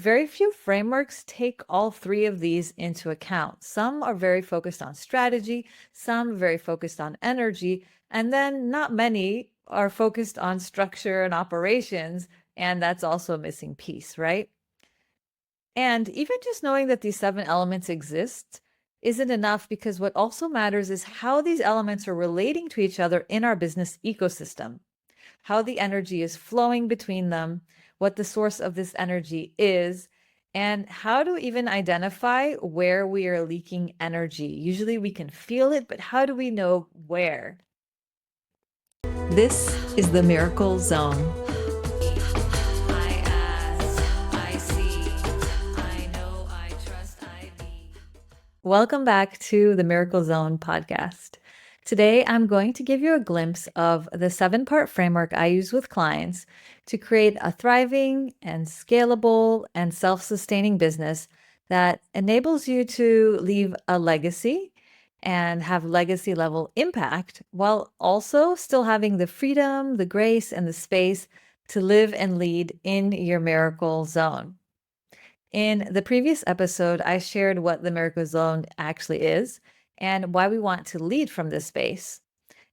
very few frameworks take all three of these into account. Some are very focused on strategy, some are very focused on energy, and then not many are focused on structure and operations, and that's also a missing piece, right? And even just knowing that these 7 elements exist isn't enough, because what also matters is how these elements are relating to each other in our business ecosystem, how the energy is flowing between them, what the source of this energy is, and how to even identify where we are leaking energy. Usually we can feel it, but how do we know where? This is the Miracle Zone. I ask, I see, I know, I trust, I be. Welcome back to the Miracle Zone podcast. Today, I'm going to give you a glimpse of the 7-part framework I use with clients to create a thriving and scalable and self-sustaining business that enables you to leave a legacy and have legacy level impact while also still having the freedom, the grace, and the space to live and lead in your miracle zone. In the previous episode, I shared what the Miracle Zone actually is and why we want to lead from this space.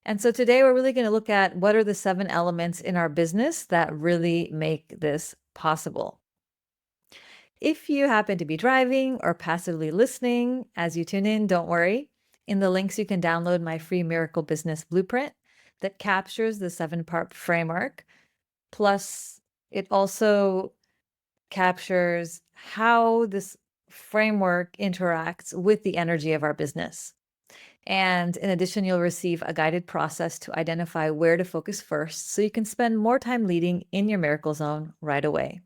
And so today we're really going to look at what are the 7 elements in our business that really make this possible. If you happen to be driving or passively listening as you tune in, don't worry. In the links, you can download my free Miracle Business Blueprint that captures the 7-part framework. Plus, it also captures how this framework interacts with the energy of our business. And in addition, you'll receive a guided process to identify where to focus first so you can spend more time leading in your miracle zone right away.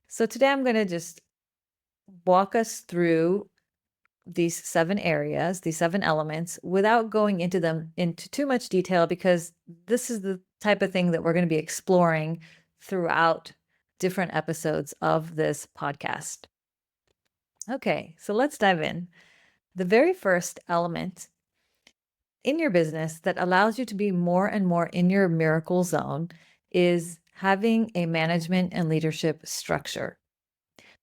So today I'm going to just walk us through these 7 areas, these 7 elements, without going into them into too much detail, because this is the type of thing that we're going to be exploring throughout different episodes of this podcast. Okay, so let's dive in. The very first element in your business that allows you to be more and more in your miracle zone is having a management and leadership structure.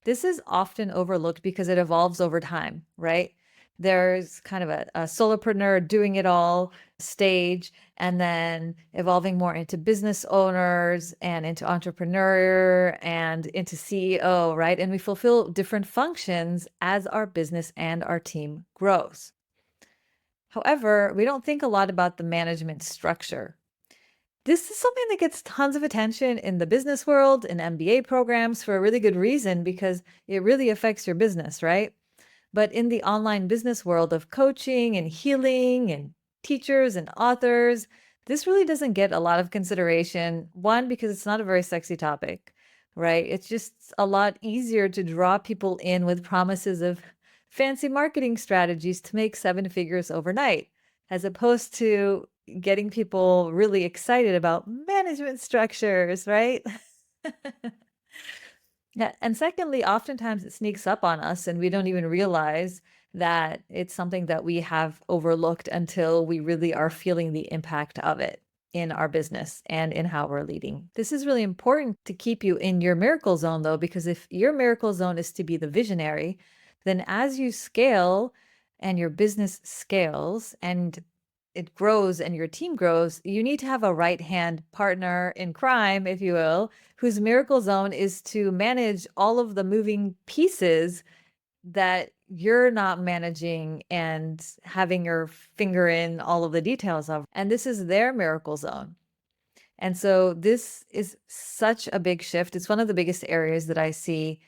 This is often overlooked because it evolves over time, right? There's kind of a solopreneur doing it all stage, and then evolving more into business owners and into entrepreneur and into CEO, right? And we fulfill different functions as our business and our team grows. However, we don't think a lot about the management structure. This is something that gets tons of attention in the business world, in MBA programs, for a really good reason, because it really affects your business, right? But in the online business world of coaching and healing and teachers and authors, this really doesn't get a lot of consideration. One, because it's not a very sexy topic, right? It's just a lot easier to draw people in with promises of fancy marketing strategies to make 7 figures overnight, as opposed to getting people really excited about management structures, right? Yeah. And secondly, oftentimes it sneaks up on us and we don't even realize that it's something that we have overlooked until we really are feeling the impact of it in our business and in how we're leading. This is really important to keep you in your miracle zone, though, because if your miracle zone is to be the visionary, then as you scale and your business scales and it grows and your team grows, you need to have a right-hand partner in crime, if you will, whose miracle zone is to manage all of the moving pieces that you're not managing and having your finger in all of the details of. And this is their miracle zone. And so this is such a big shift. It's one of the biggest areas that I see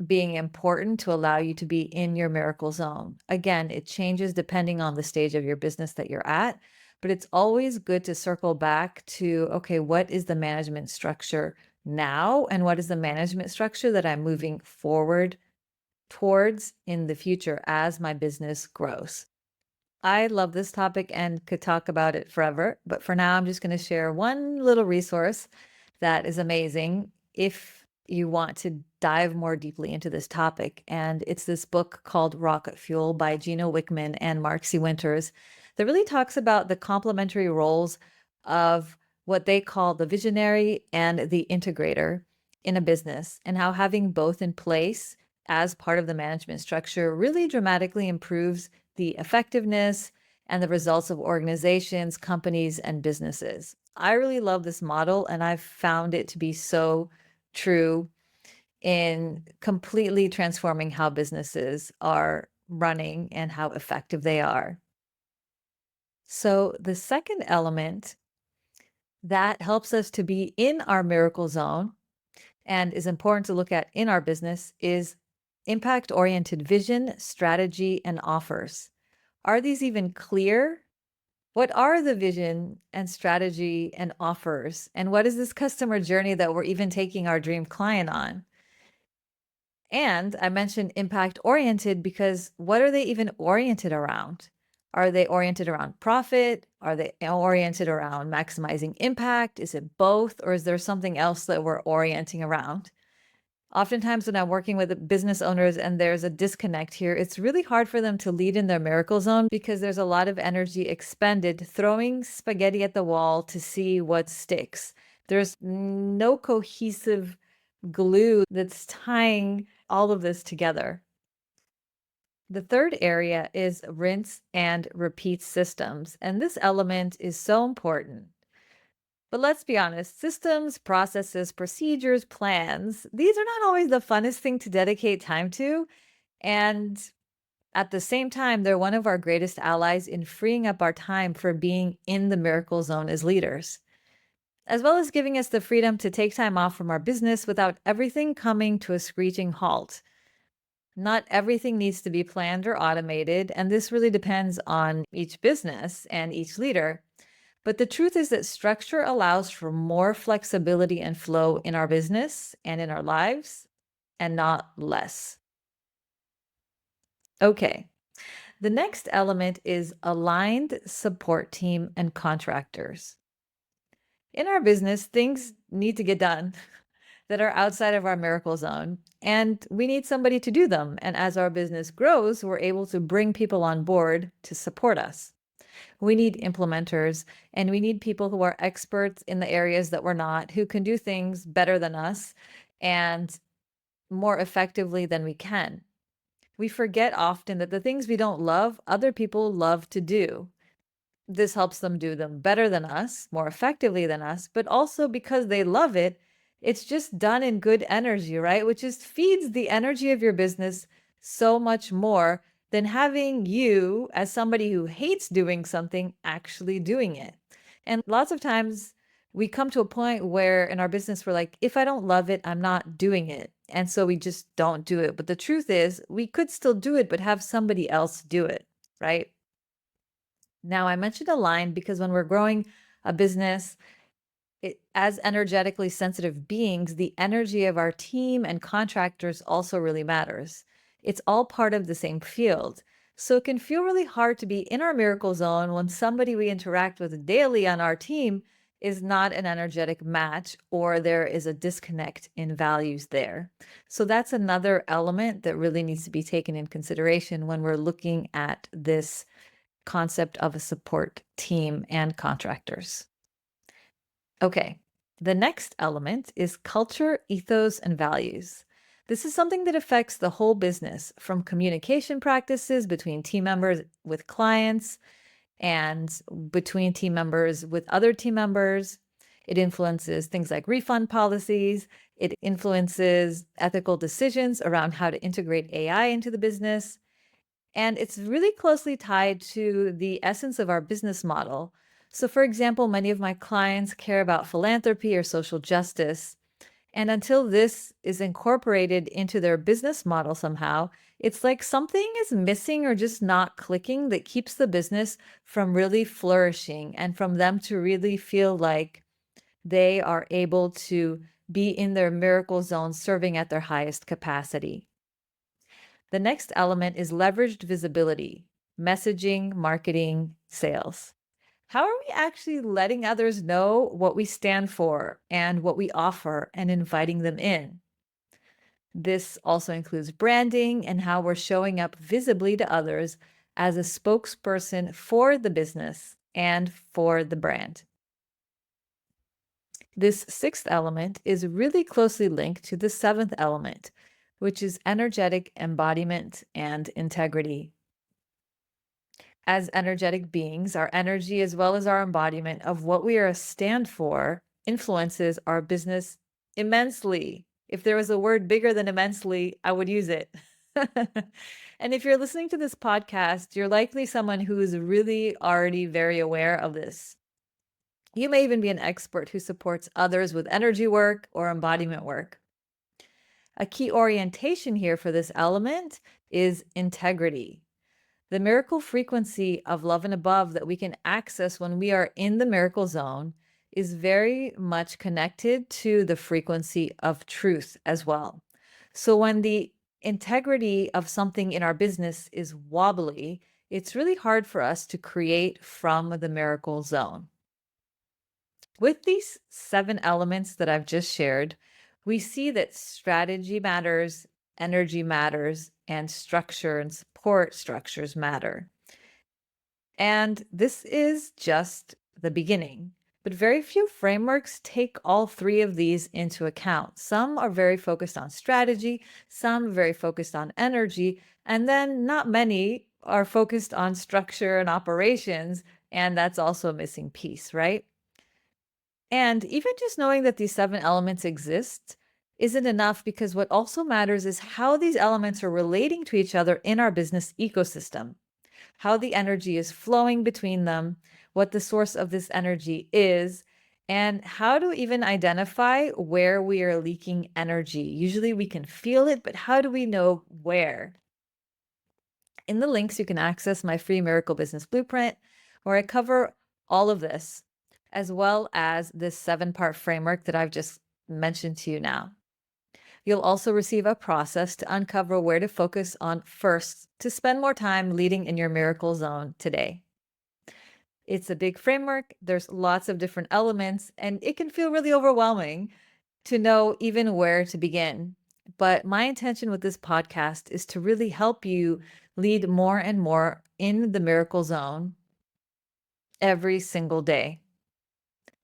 being important to allow you to be in your miracle zone. Again, it changes depending on the stage of your business that you're at, but it's always good to circle back to, okay, what is the management structure now? And what is the management structure that I'm moving forward towards in the future as my business grows? I love this topic and could talk about it forever, but for now, I'm just going to share one little resource that is amazing if you want to dive more deeply into this topic. And it's this book called Rocket Fuel by Gino Wickman and Mark C. Winters that really talks about the complementary roles of what they call the visionary and the integrator. in a business and how having both in place as part of the management structure really dramatically improves the effectiveness and the results of organizations, companies, and businesses. I really love this model, and I've found it to be so true in completely transforming how businesses are running and how effective they are. So, the second element that helps us to be in our miracle zone and is important to look at in our business is impact oriented vision, strategy, and offers. Are these even clear? What are the vision and strategy and offers? And what is this customer journey that we're even taking our dream client on? And I mentioned impact oriented because what are they even oriented around? Are they oriented around profit? Are they oriented around maximizing impact? Is it both? Or is there something else that we're orienting around? Oftentimes, when I'm working with business owners and there's a disconnect here, it's really hard for them to lead in their miracle zone because there's a lot of energy expended throwing spaghetti at the wall to see what sticks. There's no cohesive glue that's tying all of this together. The third area is rinse and repeat systems, and this element is so important. But let's be honest, systems, processes, procedures, plans, these are not always the funnest thing to dedicate time to. And at the same time, they're one of our greatest allies in freeing up our time for being in the miracle zone as leaders, as well as giving us the freedom to take time off from our business without everything coming to a screeching halt. Not everything needs to be planned or automated, and this really depends on each business and each leader. But the truth is that structure allows for more flexibility and flow in our business and in our lives, and not less. Okay, the next element is aligned support team and contractors. In our business, things need to get done that are outside of our miracle zone, and we need somebody to do them. And as our business grows, we're able to bring people on board to support us. We need implementers, and we need people who are experts in the areas that we're not, who can do things better than us and more effectively than we can. We forget often that the things we don't love, other people love to do. This helps them do them better than us, more effectively than us, but also because they love it, it's just done in good energy, right? Which just feeds the energy of your business so much more than having you, as somebody who hates doing something, actually doing it. And lots of times we come to a point where in our business, we're like, if I don't love it, I'm not doing it. And so we just don't do it. But the truth is, we could still do it, but have somebody else do it, right? Now, I mentioned a line because when we're growing a business, as energetically sensitive beings, the energy of our team and contractors also really matters. It's all part of the same field. So it can feel really hard to be in our miracle zone when somebody we interact with daily on our team is not an energetic match or there is a disconnect in values there. So that's another element that really needs to be taken in consideration when we're looking at this concept of a support team and contractors. Okay, the next element is culture, ethos, and values. This is something that affects the whole business, from communication practices between team members with clients and between team members with other team members. It influences things like refund policies. It influences ethical decisions around how to integrate AI into the business. And it's really closely tied to the essence of our business model. So, for example, many of my clients care about philanthropy or social justice. And until this is incorporated into their business model somehow, it's like something is missing or just not clicking that keeps the business from really flourishing and from them to really feel like they are able to be in their miracle zone serving at their highest capacity. The next element is leveraged visibility, messaging, marketing, sales. How are we actually letting others know what we stand for and what we offer and inviting them in? This also includes branding and how we're showing up visibly to others as a spokesperson for the business and for the brand. This sixth element is really closely linked to the seventh element, which is energetic embodiment and integrity. As energetic beings, our energy as well as our embodiment of what we are a stand for influences our business immensely. If there was a word bigger than immensely, I would use it. And if you're listening to this podcast, you're likely someone who is really already very aware of this. You may even be an expert who supports others with energy work or embodiment work. A key orientation here for this element is integrity. The miracle frequency of love and above that we can access when we are in the miracle zone is very much connected to the frequency of truth as well. So when the integrity of something in our business is wobbly, it's really hard for us to create from the miracle zone. With these 7 elements that I've just shared, we see that strategy matters, energy matters, and structure and support structures matter. And this is just the beginning. But very few frameworks take all 3 of these into account. Some are very focused on strategy, some very focused on energy, and then not many are focused on structure and operations. And that's also a missing piece, right? And even just knowing that these 7 elements exist isn't enough, because what also matters is how these elements are relating to each other in our business ecosystem, how the energy is flowing between them, what the source of this energy is, and how to even identify where we are leaking energy. Usually we can feel it, but how do we know where? In the links, you can access my free Miracle Business Blueprint, where I cover all of this, as well as this 7-part framework that I've just mentioned to you now. You'll also receive a process to uncover where to focus on first to spend more time leading in your miracle zone today. It's a big framework. There's lots of different elements, and it can feel really overwhelming to know even where to begin. But my intention with this podcast is to really help you lead more and more in the miracle zone every single day.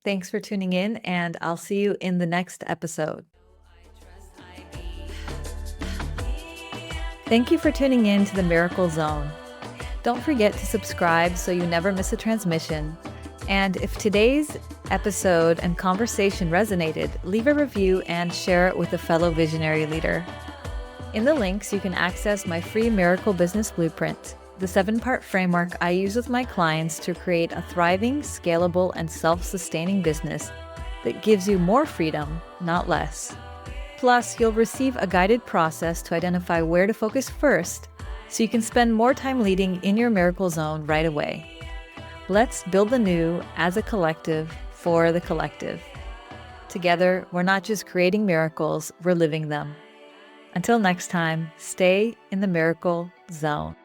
Thanks for tuning in, and I'll see you in the next episode. Thank you for tuning in to the Miracle Zone. Don't forget to subscribe so you never miss a transmission. And if today's episode and conversation resonated, leave a review and share it with a fellow visionary leader. In the links, you can access my free Miracle Business Blueprint, the 7-part framework I use with my clients to create a thriving, scalable, and self-sustaining business that gives you more freedom, not less. Plus, you'll receive a guided process to identify where to focus first so you can spend more time leading in your miracle zone right away. Let's build the new as a collective for the collective. Together, we're not just creating miracles, we're living them. Until next time, stay in the miracle zone.